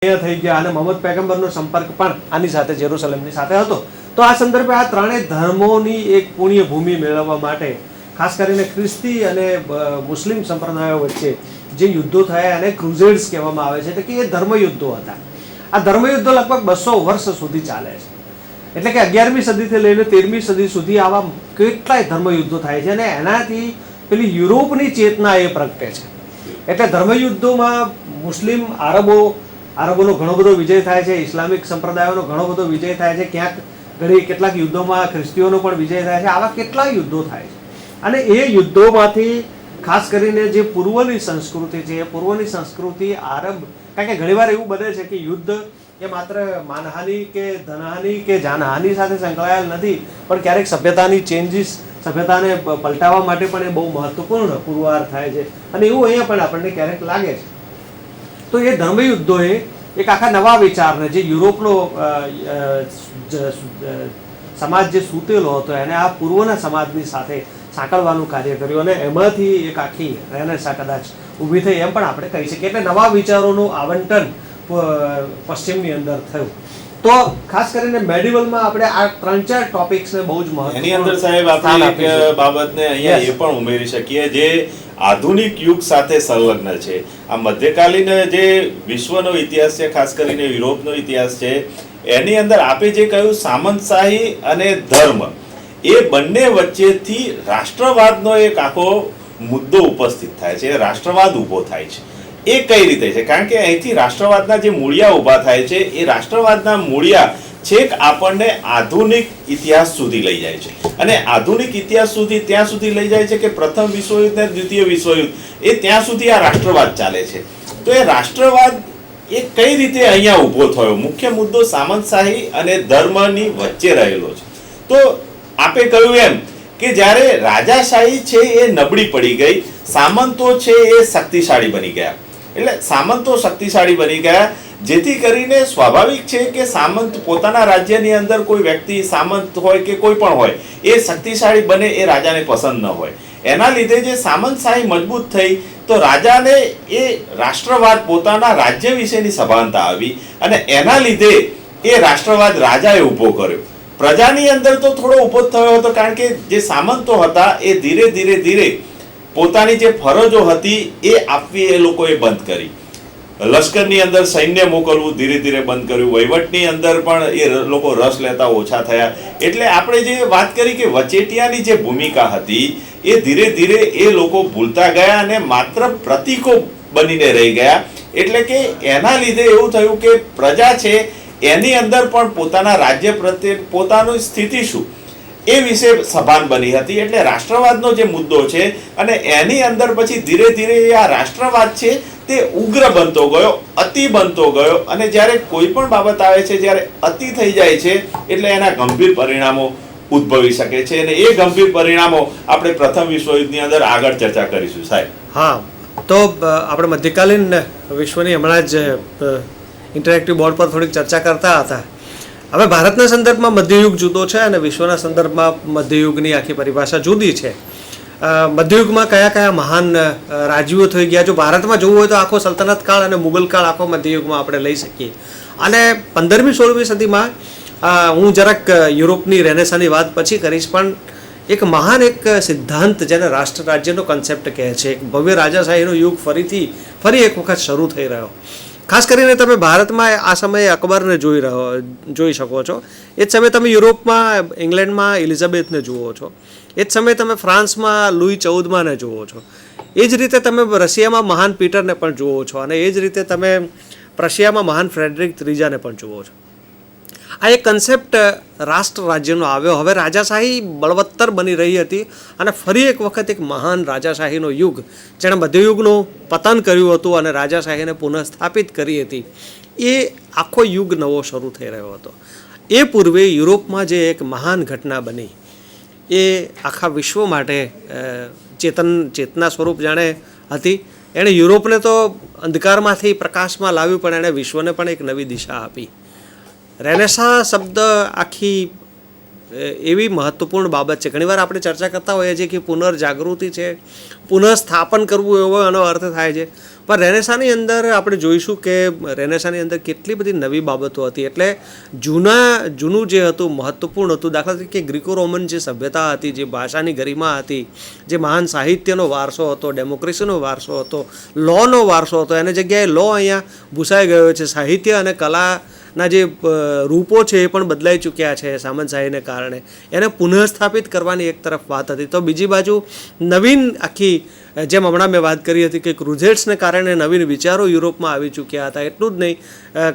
થઈ ગયા અને મોહમ્મદ પૈગંબરનો સંપર્ક પણ આની સાથે જેરુસલેમની સાથે હતો. તો આ સંદર્ભે આ ત્રણેય ધર્મોની એક પુણ્ય ભૂમિ મેળવવા માટે ખાસ કરીને ખ્રિસ્તી અને મુસ્લિમ સંપ્રદાયો વચ્ચે જે યુદ્ધો થયા એને ક્રુઝેડ્સ કહેવામાં આવે છે, એટલે કે એ ધર્મયુદ્ધો હતા. આ ધર્મયુદ્ધો લગભગ 200 વર્ષ સુધી ચાલે છે. એટલે કે 11મી સદીથી લઈને 13મી સદી સુધી આવા કેટલાય ધર્મયુદ્ધો થાય છે અને એનાથી પેલી યુરોપની ચેતના એ પ્રગટે છે. એટલે ધર્મયુદ્ધોમાં મુસ્લિમ આરબોનો ઘણો બધો વિજય થાય છે, ઇસ્લામિક સંપ્રદાયોનો ઘણો બધો વિજય થાય છે, ક્યાંક ઘણી કેટલાક યુદ્ધોમાં ખ્રિસ્તીઓનો પણ વિજય થાય છે. આવા કેટલાય યુદ્ધો થાય છે અને એ યુદ્ધોમાંથી ખાસ કરીને જે પૂર્વની સંસ્કૃતિ છે એ પૂર્વની સંસ્કૃતિ આરબ, કારણ કે ઘણીવાર એવું બને છે કે યુદ્ધ એ માત્ર માનહાનિ કે ધનહાનિ કે જાનહાનિ સાથે સંકળાયેલ નથી, પણ ક્યારેક સભ્યતાની ચેન્જીસ, સભ્યતાને પલટાવવા માટે પણ એ બહુ મહત્વપૂર્ણ પુરવાર થાય છે અને એવું અહીંયા પણ આપણને ક્યારેક લાગે છે. તો એ ધર્મયુદ્ધોએ એક આખા નવા વિચારને, જે યુરોપનો સમાજ જે સૂતેલો હતો એને આ પૂર્વના સમાજની સાથે સાંકળવાનું કાર્ય કર્યું અને એમાંથી એક આખી રેનેસાં કદાચ ઊભી થઈ એમ પણ આપણે કહી શકીએ. એટલે નવા વિચારોનું આવંટન પશ્ચિમની અંદર થયું. તો ખાસ કરીને મેડિવલમાં આપણે આ 3-4 ટોપિક્સને બહુ જ મહત્વ એની અંદર સાહેબ આપણે એક બાબતને અહીંયા એ પણ ઉમેરી શકીએ જે આધુનિક યુગ સાથે સંલગ્ન છે. આ મધ્યકાલીન જે વિશ્વનો ઇતિહાસ છે, ખાસ કરીને યુરોપનો ઇતિહાસ છે, એની અંદર આપે જે કહ્યું સામંતશાહી અને ધર્મ, એ બંને વચ્ચેથી રાષ્ટ્રવાદનો એક આખો મુદ્દો ઉપસ્થિત થાય છે, રાષ્ટ્રવાદ ઊભો થાય છે. એ કઈ રીતે છે? કારણ કે અહીંથી રાષ્ટ્રવાદના જે મૂળિયા ઊભા થાય છે એ રાષ્ટ્રવાદના મૂળિયા છેક આપણને આધુનિક ઇતિહાસ સુધી લઈ જાય છે અને આધુનિક ઇતિહાસ સુધી ત્યાં સુધી લઈ જાય છે કે પ્રથમ વિશ્વયુદ્ધ અને દ્વિતીય વિશ્વયુદ્ધ એ ત્યાં સુધી આ રાષ્ટ્રવાદ ચાલે છે. તો એ રાષ્ટ્રવાદ એ કઈ રીતે અહીંયા ઊભો થયો? મુખ્ય મુદ્દો સામંતશાહી અને ધર્મની વચ્ચે રહેલો છે. તો આપે કહ્યું એમ કે જ્યારે રાજાશાહી છે એ નબળી પડી ગઈ, સામંતો છે એ શક્તિશાળી બની ગયા. એટલે સામંતો શક્તિશાળી બની ગયા, જેથી કરીને સ્વાભાવિક છે કે સામંત પોતાના રાજ્યની અંદર કોઈ વ્યક્તિ સામંત હોય કે કોઈ પણ હોય એ શક્તિશાળી બને એ રાજાને પસંદ ન હોય. એના લીધે જે સામંતશાહી મજબૂત થઈ તો રાજાને એ રાષ્ટ્રવાદ, પોતાના રાજ્ય વિશેની સભાનતા આવી અને એના લીધે એ રાષ્ટ્રવાદ રાજાએ ઊભો કર્યો. પ્રજાની અંદર તો થોડો ઊભો થયો હતો, કારણ કે જે સામંતો હતા એ ધીરે ધીરે પોતાની જે ફરજો હતી એ આપવી એ લોકોએ બંધ કરી. લશ્કરની અંદર સૈન્ય મોકલવું ધીરે ધીરે બંધ કર્યું. વહીવટની અંદર પણ એ લોકો રસ લેતા ઓછા થયા. એટલે આપણે જે વાત કરી કે વચેટિયાની જે ભૂમિકા હતી એ ધીરે ધીરે એ લોકો ભૂલતા ગયા અને માત્ર પ્રતીકો બનીને રહી ગયા. એટલે કે એના લીધે એવું થયું કે પ્રજા છે એની અંદર પણ પોતાના રાજ્ય પ્રત્યે પોતાની સ્થિતિ શું એ વિશે સભાન બની હતી. એટલે રાષ્ટ્રવાદનો જે મુદ્દો છે અને એની અંદર પછી ધીરે ધીરે આ રાષ્ટ્રવાદ છે તે ઉગ્ર બનતો ગયો, અતિ બનતો ગયો અને જ્યારે કોઈ પણ બાબત આવે છે, જ્યારે અતિ થઈ જાય છે એટલે એના ગંભીર પરિણામો ઉદ્ભવી શકે છે અને એ ગંભીર પરિણામો આપણે પ્રથમ વિશ્વયુદ્ધની અંદર આગળ ચર્ચા કરીશું સાહેબ. હા, તો આપણે મધ્યકાલીન વિશ્વની હમણાં જ ઇન્ટરેક્ટિવ બોર્ડ પર થોડીક ચર્ચા કરતા હતા. હવે ભારતના સંદર્ભમાં મધ્યયુગ જુદો છે અને વિશ્વના સંદર્ભમાં મધ્યયુગની આખી પરિભાષા જુદી છે. મધ્યયુગમાં કયા કયા મહાન રાજ્યો થઈ ગયા? જો ભારતમાં જોવું હોય તો આખો સલ્તનત કાળ અને મુગલ કાળ આખો મધ્યયુગમાં આપણે લઈ શકીએ. અને 15મી-16મી સદીમાં હું જરાક યુરોપની રેનેસાની વાત પછી કરીશ, પણ એક મહાન એક સિદ્ધાંત જેને રાષ્ટ્ર રાજ્યનો કન્સેપ્ટ કહે છે, એક ભવ્ય રાજાશાહીનો યુગ ફરી એક વખત શરૂ થઈ રહ્યો. ખાસ કરીને તમે ભારતમાં આ સમયે અકબરને જોઈ શકો છો. એ જ સમયે તમે યુરોપમાં, ઇંગ્લેન્ડમાં એલિઝાબેથને જુઓ છો. એ જ સમયે તમે ફ્રાન્સમાં લુઈ 14માને જુઓ છો. એ જ રીતે તમે રશિયામાં મહાન પીટરને પણ જુઓ છો અને એ જ રીતે તમે પ્રશિયામાં મહાન ફ્રેડરિક ત્રીજાને પણ જુઓ છો. આ એક કન્સેપ્ટ રાષ્ટ્ર રાજ્યનો આવ્યો. હવે રાજાશાહી બળવત્તર બની રહી હતી અને ફરી એક વખત એક મહાન રાજાશાહીનો યુગ, જેણે મધ્યયુગનું પતન કર્યું હતું અને રાજાશાહીને પુનઃસ્થાપિત કરી હતી, એ આખો યુગ નવો શરૂ થઈ રહ્યો હતો. એ પૂર્વે યુરોપમાં જે એક મહાન ઘટના બની એ આખા વિશ્વ માટે ચેતના સ્વરૂપ જાણે હતી. એણે યુરોપને તો અંધકારમાંથી પ્રકાશમાં લાવ્યું, પણ એણે વિશ્વને પણ એક નવી દિશા આપી. રેનેસાં શબ્દ આખી એવી મહત્વપૂર્ણ બાબત છે. ઘણીવાર આપણે ચર્ચા કરતા હોઈએ છીએ કે પુનર્જાગૃતિ છે, પુનઃસ્થાપન કરવું એવો એનો અર્થ થાય છે, પણ રેનેસાની અંદર આપણે જોઈશું કે રેનેસાની અંદર કેટલી બધી નવી બાબતો હતી. એટલે જૂનું જે હતું મહત્વપૂર્ણ હતું. દાખલા તરીકે ગ્રીકો રોમન જે સભ્યતા હતી, જે ભાષાની ગરિમા હતી, જે મહાન સાહિત્યનો વારસો હતો, ડેમોક્રેસીનો વારસો હતો, લોનો વારસો હતો, એની જગ્યાએ લો અહીંયા ભૂસાઈ ગયો છે. સાહિત્ય અને કલાના જે રૂપો છે એ પણ બદલાઈ ચૂક્યા છે સામંતશાહીને કારણે. એને પુનઃસ્થાપિત કરવાની એક તરફ વાત હતી, તો બીજી બાજુ નવીન આખી, જેમ હમણાં મેં વાત કરી હતી કે ક્રુઝેડ્સને કારણે નવીન વિચારો યુરોપમાં આવી ચૂક્યા હતા. એટલું જ નહીં,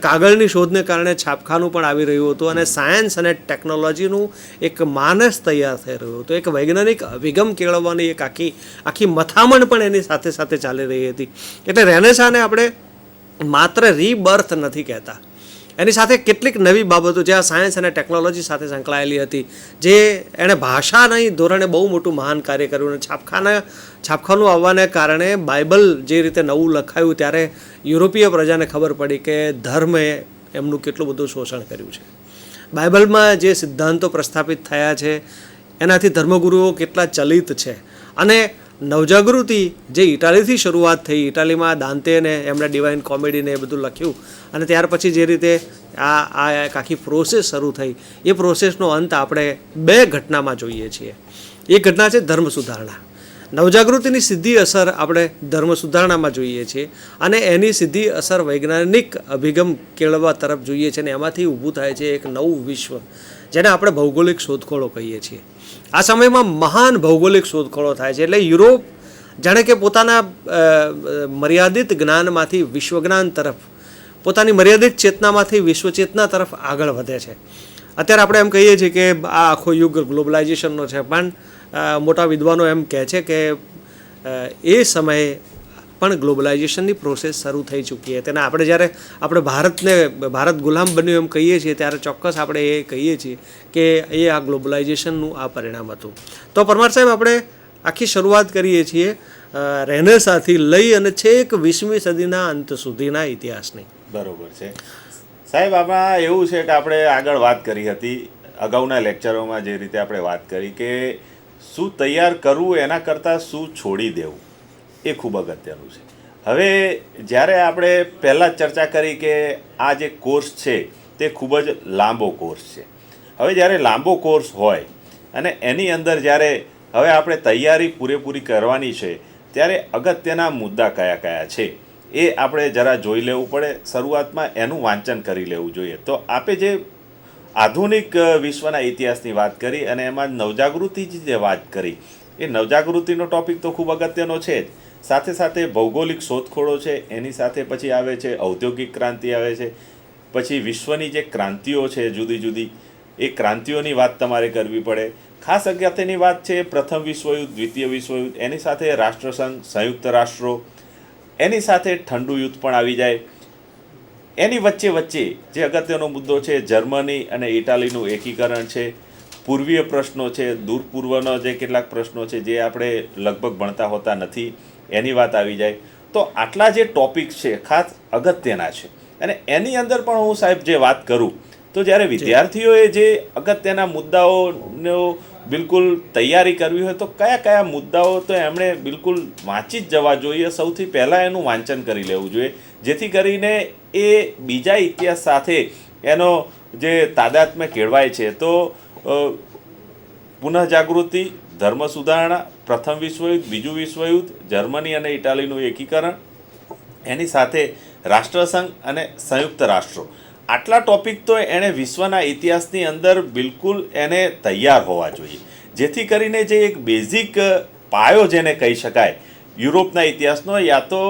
કાગળની શોધને કારણે છાપખાનું પણ આવી રહ્યું હતું, અને સાયન્સ અને ટેકનોલોજીનું એક માનસ તૈયાર થઈ રહ્યું હતું. એક વૈજ્ઞાનિક અભિગમ કેળવવાની એક આખી મથામણ પણ એની સાથે સાથે ચાલી રહી હતી. એટલે રેનેસાને આપણે માત્ર રીબર્થ નથી કહેતા, એની સાથે કેટલીક નવી બાબતો જે આ સાયન્સ અને ટેકનોલોજી સાથે સંકળાયેલી હતી, જે એણે ભાષાના ધોરણે બહુ મોટું મહાન કાર્ય કર્યું. અને છાપખાનું આવવાને કારણે બાઇબલ જે રીતે નવું લખાયું ત્યારે યુરોપીય પ્રજાને ખબર પડી કે ધર્મે એમનું કેટલું બધું શોષણ કર્યું છે. બાઇબલમાં જે સિદ્ધાંતો પ્રસ્થાપિત થયા છે એનાથી ધર્મગુરુઓ કેટલા ચલિત છે. અને નવજાગૃતિ જે ઇટાલીથી શરૂઆત થઈ, ઇટાલીમાં દાંતેને એમણે ડિવાઇન કોમેડીને એ બધું લખ્યું, અને ત્યાર પછી જે રીતે આ એક આખી પ્રોસેસ શરૂ થઈ, એ પ્રોસેસનો અંત આપણે 2 ઘટનામાં જોઈએ છીએ. એક ઘટના છે ધર્મ સુધારણા. નવજાગૃતિની સીધી અસર આપણે ધર્મ સુધારણામાં જોઈએ છીએ, અને એની સીધી અસર વૈજ્ઞાનિક અભિગમ કેળવવા તરફ જોઈએ છીએ, અને એમાંથી ઊભું થાય છે એક નવું વિશ્વ, જેને આપણે ભૌગોલિક શોધખોળો કહીએ છીએ. આ સમયમાં મહાન ભૌગોલિક શોધખોળો થાય છે. એટલે યુરોપ જાણે કે પોતાના મર્યાદિત જ્ઞાનમાંથી વિશ્વજ્ઞાન તરફ, પોતાની મર્યાદિત ચેતનામાંથી વિશ્વચેતના તરફ આગળ વધે છે. અત્યારે આપણે એમ કહીએ છીએ કે આ આખો યુગ ગ્લોબલાઇઝેશનનો છે, પણ મોટા વિદ્વાનો એમ કહે છે કે એ સમયે પણ ગ્લોબલાઇઝેશનની પ્રોસેસ શરૂ થઈ ચૂકી હતી. અને આપણે જ્યારે ભારત ગુલામ બન્યું એમ કહીએ છીએ, ત્યારે ચોક્કસ આપણે એ કહીએ છીએ કે એ આ ગ્લોબલાઇઝેશનનું આ પરિણામ હતું. તો પરમાર સાહેબ, આપણે આખી શરૂઆત કરીએ છીએ રેનેસાથી લઈ અને છેક 20મી સદીના અંત સુધીના ઇતિહાસની. બરોબર છે સાહેબ. આમાં એવું છે કે આપણે આગળ વાત કરી હતી અગાઉના લેક્ચરોમાં, જે રીતે આપણે વાત કરી કે શું તૈયાર કરવું એના કરતાં શું છોડી દેવું એ ખૂબ અગત્યનું છે. હવે જ્યારે આપણે પહેલાં જ ચર્ચા કરી કે આ જે કોર્સ છે તે ખૂબ જ લાંબો કોર્સ છે. હવે જ્યારે લાંબો કોર્સ હોય અને એની અંદર જ્યારે હવે આપણે તૈયારી પૂરેપૂરી કરવાની છે, ત્યારે અગત્યના મુદ્દા કયા કયા છે એ આપણે જરા જોઈ લેવું પડે. શરૂઆતમાં એનું વાંચન કરી લેવું જોઈએ. તો આપે જે આધુનિક વિશ્વના ઇતિહાસની વાત કરી અને એમાં નવજાગૃતિની જે વાત કરી, એ નવજાગૃતિનો ટોપિક તો ખૂબ અગત્યનો છે જ. સાથે સાથે ભૌગોલિક શોધખોળો છે, એની સાથે પછી આવે છે ઔદ્યોગિક ક્રાંતિ આવે છે, પછી વિશ્વની જે ક્રાંતિઓ છે જુદી જુદી, એ ક્રાંતિઓની વાત તમારે કરવી પડે. ખાસ અગત્યની વાત છે પ્રથમ વિશ્વયુદ્ધ, દ્વિતીય વિશ્વયુદ્ધ, એની સાથે રાષ્ટ્રસંઘ, સંયુક્ત રાષ્ટ્રો, એની સાથે ઠંડુ યુદ્ધ પણ આવી જાય. એની વચ્ચે જે અગત્યનો મુદ્દો છે જર્મની અને ઇટાલીનું એકીકરણ છે, પૂર્વીય પ્રશ્નો છે, દૂર પૂર્વનો જે કેટલાક પ્રશ્નો છે જે આપણે લગભગ ભણતા હોતા નથી, એની વાત આવી જાય. તો આટલા જે ટોપિક છે ખાસ અગત્યના છે. અને એની અંદર પણ હું સાહેબ જે વાત કરું તો જ્યારે વિદ્યાર્થીઓએ જે અગત્યના મુદ્દાઓનો બિલકુલ તૈયારી કરવી હોય તો કયા કયા મુદ્દાઓ તો એમણે બિલકુલ વાંચી જ જવા જોઈએ. સૌથી પહેલાં એનું વાંચન કરી લેવું જોઈએ, જેથી કરીને એ બીજા ઇતિહાસ સાથે એનો જે તાદાત્મ્ય કેળવાય છે. તો પુનઃજાગૃતિ, ધર્મ સુધારણા, પ્રથમ વિશ્વયુદ્ધ, બીજું વિશ્વયુદ્ધ, જર્મની અને ઇટાલીનું એકીકરણ, એની સાથે રાષ્ટ્રસંઘ અને સંયુક્ત રાષ્ટ્રો, આટલા ટોપિક તો એણે વિશ્વના ઇતિહાસની અંદર બિલકુલ એને તૈયાર હોવા જોઈએ, જેથી કરીને જે એક બેઝિક પાયો જેને કહી શકાય યુરોપના ઇતિહાસનો યા તો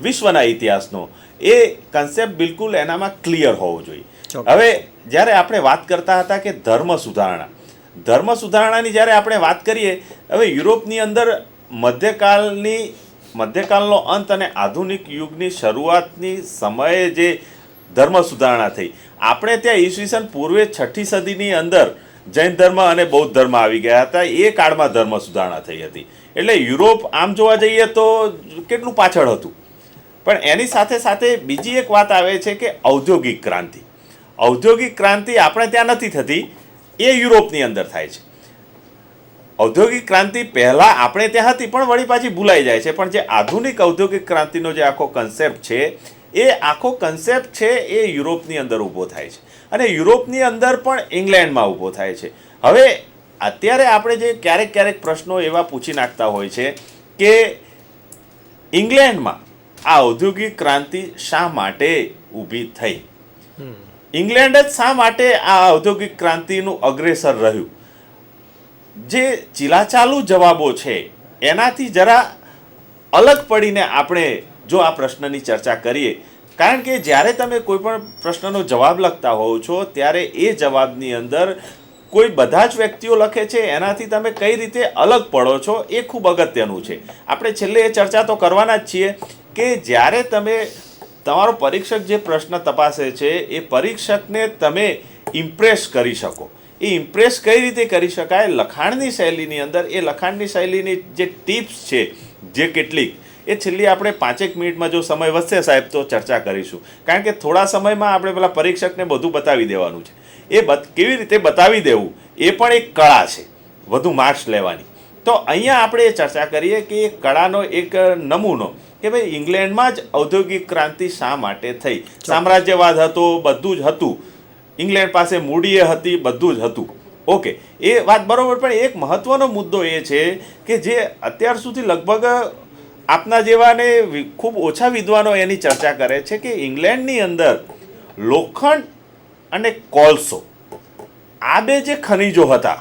વિશ્વના ઇતિહાસનો, એ કન્સેપ્ટ બિલકુલ એનામાં ક્લિયર હોવો જોઈએ. હવે જ્યારે આપણે વાત કરતા હતા કે ધર્મ સુધારણાની જ્યારે આપણે વાત કરીએ, હવે યુરોપની અંદર મધ્યકાલનો અંત અને આધુનિક યુગની શરૂઆતની સમયે જે ધર્મ સુધારણા થઈ, આપણે ત્યાં ઈસવીસન પૂર્વે 6ઠી સદીની અંદર જૈન ધર્મ અને બૌદ્ધ ધર્મ આવી ગયા હતા. એ કાળમાં ધર્મ સુધારણા થઈ હતી. એટલે યુરોપ આમ જોવા જઈએ તો કેટલું પાછળ હતું. પણ એની સાથે સાથે બીજી એક વાત આવે છે કે ઔદ્યોગિક ક્રાંતિ આપણે ત્યાં નથી થતી, એ યુરોપની અંદર થાય છે. ઔદ્યોગિક ક્રાંતિ પહેલા આપણે ત્યાં હતી પણ વળી પાછી ભૂલાઈ જાય છે. પણ જે આધુનિક ઔદ્યોગિક ક્રાંતિનો જે આખો કન્સેપ્ટ છે એ આખો કન્સેપ્ટ છે એ યુરોપની અંદર ઊભો થાય છે અને યુરોપની અંદર પણ ઇંગ્લેન્ડમાં ઊભો થાય છે. હવે અત્યારે આપણે જે ક્યારેક પ્રશ્નો એવા પૂછી નાખતા હોય છે કે ઇંગ્લેન્ડમાં આ ઔદ્યોગિક ક્રાંતિ શા માટે ઊભી થઈ, ઇંગ્લેન્ડ જ શા માટે આ ઔદ્યોગિક ક્રાંતિનું અગ્રેસર રહ્યું. જે ચીલાચાલુ જવાબો છે એનાથી જરા અલગ પડીને આપણે જો આ પ્રશ્નની ચર્ચા કરીએ, કારણ કે જ્યારે તમે કોઈ પણ પ્રશ્નનો જવાબ લખતા હોવ છો ત્યારે એ જવાબની અંદર કોઈ બધા જ વ્યક્તિઓ લખે છે એનાથી તમે કઈ રીતે અલગ પડો છો એ ખૂબ અગત્યનું છે. આપણે છેલ્લે એ ચર્ચા તો કરવાના જ છીએ કે જ્યારે તમે તમારો પરીક્ષક જે પ્રશ્ન તપાસે છે એ પરીક્ષકને તમે ઇમ્પ્રેસ કરી શકો. એ ઇમ્પ્રેસ કઈ રીતે કરી શકાય, લખાણની શૈલીની અંદર એ લખાણની શૈલીની જે ટિપ્સ છે જે કેટલીક એ છેલ્લી આપણે 5 મિનિટમાં જો સમય વધશે સાહેબ તો ચર્ચા કરીશું, કારણ કે થોડા સમયમાં આપણે પેલા પરીક્ષકને બધું બતાવી દેવાનું છે. એ કેવી રીતે બતાવી દેવું એ પણ એક કળા છે વધુ માર્ક્સ લેવાની. તો અહીંયા આપણે એ ચર્ચા કરીએ કે એ કળાનો એક નમૂનો કે ભાઈ ઇંગ્લેન્ડમાં જ ઔદ્યોગિક ક્રાંતિ શા માટે થઈ. સામ્રાજ્યવાદ હતો, બધું જ હતું, ઇંગ્લેન્ડ પાસે મૂડીએ હતી, બધું જ હતું. ઓકે, એ વાત બરાબર. પણ એક મહત્વનો મુદ્દો એ છે કે જે અત્યાર સુધી લગભગ આપના જેવાને ખૂબ ઓછા વિદ્વાનો એની ચર્ચા કરે છે કે ઇંગ્લેન્ડની અંદર લોખંડ અને કોલસો આ બે જે ખનિજો હતા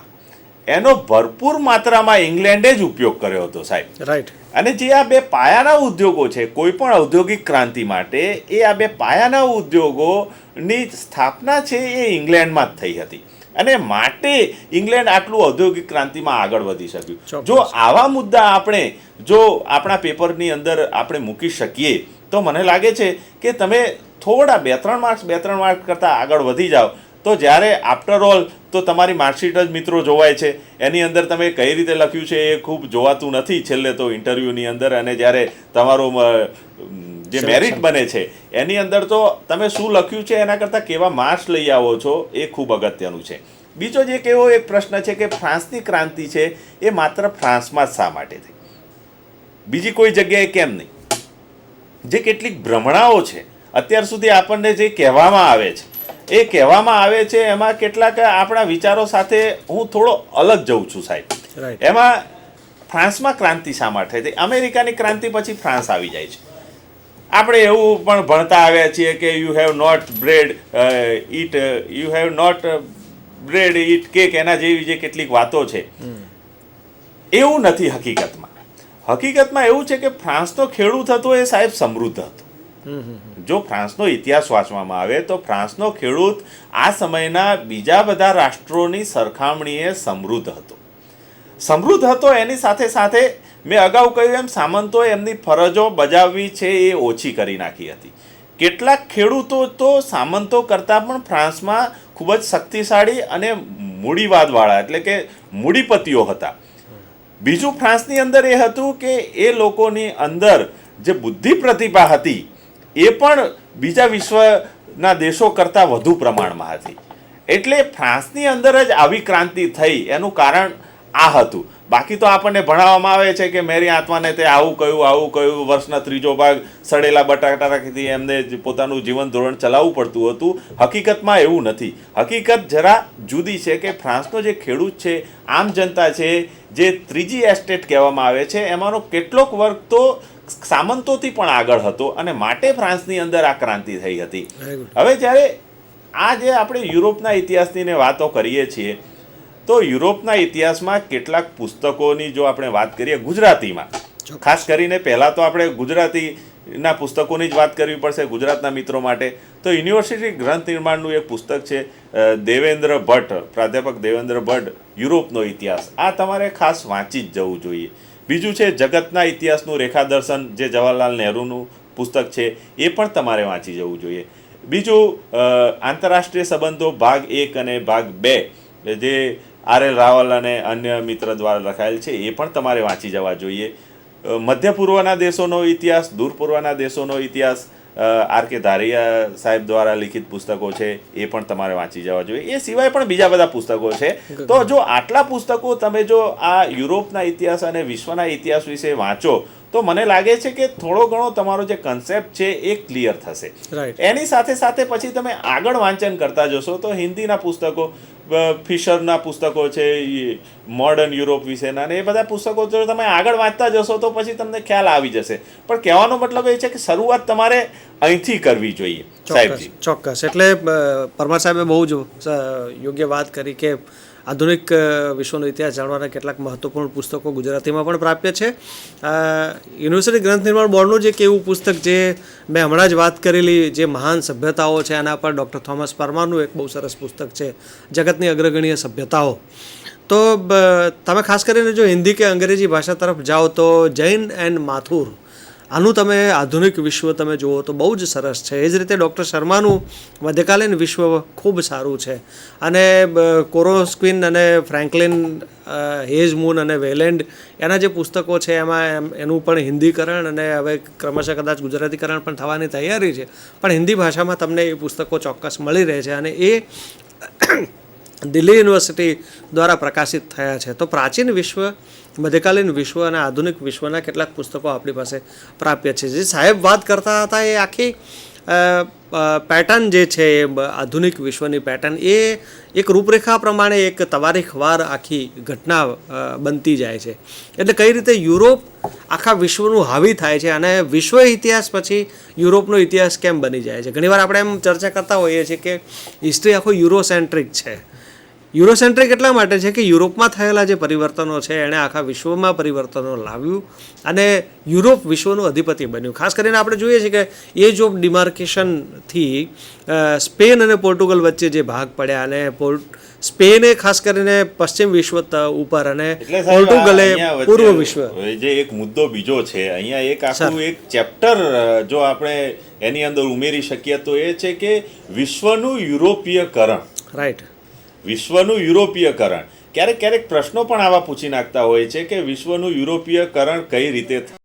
એનો ભરપૂર માત્રામાં ઇંગ્લેન્ડે જ ઉપયોગ કર્યો હતો સાહેબ. રાઈટ. અને જે આ બે પાયાના ઉદ્યોગો છે કોઈ પણ ઔદ્યોગિક ક્રાંતિ માટે, એ આ બે પાયાના ઉદ્યોગોની સ્થાપના છે એ ઇંગ્લેન્ડમાં જ થઈ હતી અને માટે ઇંગ્લેન્ડ આટલું ઔદ્યોગિક ક્રાંતિમાં આગળ વધી શક્યું. જો આવા મુદ્દા આપણે જો આપણા પેપરની અંદર આપણે મૂકી શકીએ તો મને લાગે છે કે તમે થોડા 2-3 માર્ક્સ કરતાં આગળ વધી જાઓ તો જ્યારે આફ્ટર ઓલ તો તમારી માર્કશીટ જ મિત્રો જોવાય છે, એની અંદર તમે કઈ રીતે લખ્યું છે એ ખૂબ જોવાતું નથી છેલ્લે તો ઇન્ટરવ્યૂની અંદર. અને જ્યારે તમારો જે મેરિટ બને છે એની અંદર તો તમે શું લખ્યું છે એના કરતાં કેવા માર્ક્સ લઈ આવો છો એ ખૂબ અગત્યનું છે. બીજો જે એવો એક પ્રશ્ન છે કે ફ્રાન્સની ક્રાંતિ છે એ માત્ર ફ્રાન્સમાં જ શા માટે થઈ, બીજી કોઈ જગ્યાએ કેમ નહીં? જે કેટલીક ભ્રમણાઓ છે અત્યાર સુધી આપણને જે કહેવામાં આવે છે એ કહેવામાં આવે છે એમાં કેટલાક આપણા વિચારો સાથે હું થોડો અલગ જઉં છું સાહેબ. એમાં ફ્રાન્સમાં ક્રાંતિ શા માટે થઈ? અમેરિકાની ક્રાંતિ પછી ફ્રાન્સ આવી જાય છે. આપણે એવું પણ ભણતા આવ્યા છીએ કે you have not bread eat cake, એના જેવી જે કેટલીક વાતો છે. એવું નથી હકીકતમાં. હકીકતમાં એવું છે કે ફ્રાન્સનો ખેડૂત હતો એ સાહેબ સમૃદ્ધ હતો. જો ફ્રાન્સનો ઇતિહાસ વાંચવામાં આવે તો ફ્રાન્સનો ખેડૂત આ સમયના બીજા બધા રાષ્ટ્રોની સરખામણીએ સમૃદ્ધ હતો. એની સાથે સાથે મેં અગાઉ કહ્યું એમ સામંતોએ એમની ફરજો બજાવવી છે એ ઓછી કરી નાખી હતી. કેટલાક ખેડૂતો તો સામંતો કરતાં પણ ફ્રાન્સમાં ખૂબ જ શક્તિશાળી અને મૂડીવાદવાળા એટલે કે મૂડીપતિઓ હતા. બીજું ફ્રાન્સની અંદર એ હતું કે એ લોકોની અંદર જે બુદ્ધિ પ્રતિભા હતી એ પણ બીજા વિશ્વના દેશો કરતાં વધુ પ્રમાણમાં હતી. એટલે ફ્રાન્સની અંદર જ આવી ક્રાંતિ થઈ એનું કારણ આ હતું. બાકી તો આપણને ભણાવવામાં આવે છે કે મેરી આત્માને તે આવું કહ્યું, વર્ષના 3જો ભાગ સડેલા બટાટાથી એમને પોતાનું જીવન ધોરણ ચલાવવું પડતું હતું. હકીકતમાં એવું નથી. હકીકત જરા જુદી છે કે ફ્રાન્સનો જે ખેડૂત છે, આમ જનતા છે, જે ત્રીજી એસ્ટેટ કહેવામાં આવે છે એમાંનો કેટલોક વર્ગ તો સામંતોથી પણ આગળ હતો અને માટે ફ્રાન્સની અંદર આ ક્રાંતિ થઈ હતી. હવે જ્યારે આ જે આપણે યુરોપના ઇતિહાસની વાતો કરીએ છીએ તો યુરોપના ઇતિહાસમાં કેટલાક પુસ્તકોની જો આપણે વાત કરીએ ગુજરાતીમાં, ખાસ કરીને પહેલાં તો આપણે ગુજરાતીના પુસ્તકોની જ વાત કરવી પડશે ગુજરાતના મિત્રો માટે. તો યુનિવર્સિટી ગ્રંથ નિર્માણનું એક પુસ્તક છે દેવેન્દ્ર ભટ્ટ, પ્રાધ્યાપક દેવેન્દ્ર ભટ્ટ, યુરોપનો ઇતિહાસ. આ તમારે ખાસ વાંચી જ જવું જોઈએ. બીજું છે જગતના ઇતિહાસનું રેખાદર્શન, જે જવાહરલાલ નહેરુનું પુસ્તક છે, એ પણ તમારે વાંચી જવું જોઈએ. બીજું આંતરરાષ્ટ્રીય સંબંધો ભાગ 1 અને ભાગ 2 જે R.L. રાવલ અને અન્ય મિત્ર દ્વારા લખાયેલ છે એ પણ તમારે વાંચી જવા જોઈએ. મધ્ય પૂર્વના દેશોનો ઇતિહાસ, દૂર પૂર્વના દેશોનો ઇતિહાસ, આર કે ધારિયા સાહેબ દ્વારા લિખિત પુસ્તકો છે એ પણ તમારે વાંચી જવા જોઈએ. એ સિવાય પણ બીજા બધા પુસ્તકો છે. તો જો આટલા પુસ્તકો તમે જો આ યુરોપના ઇતિહાસ અને વિશ્વના ઇતિહાસ વિશે વાંચો તો મને લાગે છે કે થોડો ઘણો તમારો જે કન્સેપ્ટ છે એ ક્લિયર થશે. એની સાથે સાથે પછી તમે આગળ વાંચન કરતા જશો તો હિન્દીના પુસ્તકો, ફિશરના પુસ્તકો છે, મોડર્ન યુરોપ વિશેના, ને એ બધા પુસ્તકો જો તમે આગળ વાંચતા જશો તો પછી તમને ખ્યાલ આવી જશે. પણ કહેવાનો મતલબ એ છે કે શરૂઆત તમારે અહીંથી કરવી જોઈએ. સાહેબજી ચોક્કસ. એટલે પરમાર સાહેબે બહુ જ યોગ્ય વાત કરી કે આધુનિક વિશ્વનો ઇતિહાસ જાણવાના કેટલાક મહત્વપૂર્ણ પુસ્તકો ગુજરાતીમાં પણ પ્રાપ્ય છે. યુનિવર્સિટી ગ્રંથ નિર્માણ બોર્ડનું જે એક એવું પુસ્તક જે મેં હમણાં જ વાત કરેલી જે મહાન સભ્યતાઓ છે એના પર ડૉક્ટર થોમસ પરમારનું એક બહુ સરસ પુસ્તક છે, જગતની અગ્રગણ્ય સભ્યતાઓ. તો તમે ખાસ કરીને જો હિન્દી કે અંગ્રેજી ભાષા તરફ જાઓ તો જૈન એન્ડ માથુર, આનું તમે આધુનિક વિશ્વ તમે જુઓ તો બહુ જ સરસ છે. એ જ રીતે ડૉક્ટર શર્માનું મધ્યકાલીન વિશ્વ ખૂબ સારું છે. અને કોરોસ્ક્વિન અને ફ્રેન્કલિન, હેઝમૂન અને વેલેન્ડ એના જે પુસ્તકો છે એમાં એનું પણ હિન્દીકરણ અને હવે ક્રમશઃ કદાચ ગુજરાતીકરણ પણ થવાની તૈયારી છે. પણ હિન્દી ભાષામાં તમને એ પુસ્તકો ચોક્કસ મળી રહે છે અને એ દિલ્હી યુનિવર્સિટી દ્વારા પ્રકાશિત થયા છે. તો પ્રાચીન વિશ્વ, મધ્યકાલીન વિશ્વ અને આધુનિક વિશ્વના કેટલાક પુસ્તકો આપણી પાસે પ્રાપ્ય છે. જે સાહેબ વાત કરતા હતા એ આખી પેટર્ન જે છે એ આધુનિક વિશ્વની પેટર્ન એ એક રૂપરેખા પ્રમાણે એક તવારીખવાર આખી ઘટના બનતી જાય છે. એટલે કઈ રીતે યુરોપ આખા વિશ્વનું હાવી થાય છે અને વિશ્વ ઇતિહાસ પછી યુરોપનો ઇતિહાસ કેમ બની જાય છે. ઘણીવાર આપણે એમ ચર્ચા કરતા હોઈએ છીએ કે હિસ્ટ્રી આખો યુરોસેન્ટ્રિક છે. યુરોસેન્ટ્રિક એટલા માટે છે કે યુરોપમાં થયેલા જે પરિવર્તનો છે એણે આખા વિશ્વમાં પરિવર્તનો લાવ્યું અને યુરોપ વિશ્વનું અધિપતિ બન્યું. ખાસ કરીને આપણે જોઈએ છીએ કે એજ ઓફ ડિમાર્કેશનથી સ્પેન અને પોર્ટુગલ વચ્ચે જે ભાગ પડ્યા અને સ્પેને ખાસ કરીને પશ્ચિમ વિશ્વ ઉપર અને પોર્ટુગલે પૂર્વ વિશ્વ. જે એક મુદ્દો બીજો છે અહીંયા, એક આખું એક ચેપ્ટર જો આપણે એની અંદર ઉમેરી શકીએ તો એ છે કે વિશ્વનું યુરોપીયકરણ. રાઈટ. વિશ્વનું યુરોપીયકરણ. ક્યારેક ક્યારેક પ્રશ્નો પણ આવા પૂછી નાખતા હોય છે કે વિશ્વનું યુરોપીયકરણ કઈ રીતે